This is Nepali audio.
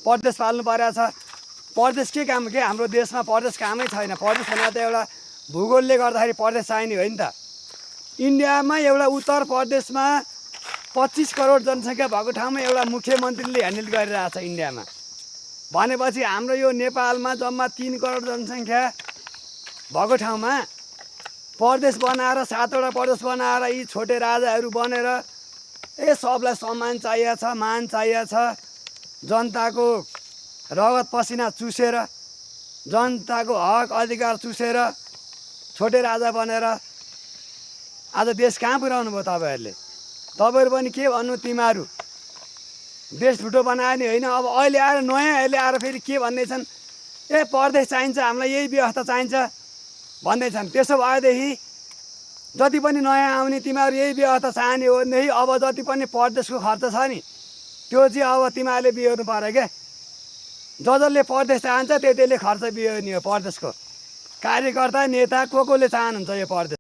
परदेश पाल्नु परेको छ। परदेश के काम के हाम्रो देशमा परदेश कामै छैन। परदेश भनेको त एउटा भूगोलले गर्दाखेरि परदेश चाहिने हो नि त। इन्डियामा एउटा उत्तर प्रदेशमा 25 करोड जनसङ्ख्या भएको ठाउँमा एउटा मुख्यमन्त्रीले ह्यान्डल गरिरहेको छ इन्डियामा। भनेपछि हाम्रो यो नेपालमा जम्मा 3 करोड जनसङ्ख्या भएको ठाउँमा प्रदेश बनाएर 7वटा प्रदेश बनाएर यी छोटे राजाहरू बनेर सबलाई सम्मान चाहिएको छ, मान चाहिएको छ। जनताको रगत पसिना चुसेर, जनताको हक अधिकार चुसेर छोटे राजा बनेर आज देश कहाँ पुर्याउनु भयो तपाईँहरूले? तपाईँहरू पनि के भन्नु, तिमीहरू देश ठुलो बनायो नि होइन। अब अहिले आएर नयाँहरूले आएर फेरि के भन्दैछन्, परदेश चाहिन्छ, हामीलाई यही व्यवस्था चाहिन्छ भन्दैछन्। त्यसो भएदेखि जति पनि नयाँ आउने तिमीहरू यही व्यवस्था चाहने हो भनेदेखि अब जति पनि परदेशको खर्च छ नि त्यो चाहिँ अब तिमीहरूले बिहोर्नु पर्यो क्या। जसले परदेश चाहन्छ त्यसले खर्च बिहोर्ने हो। परदेशको कार्यकर्ता नेता को कोले चाहनुहुन्छ यो परदेश?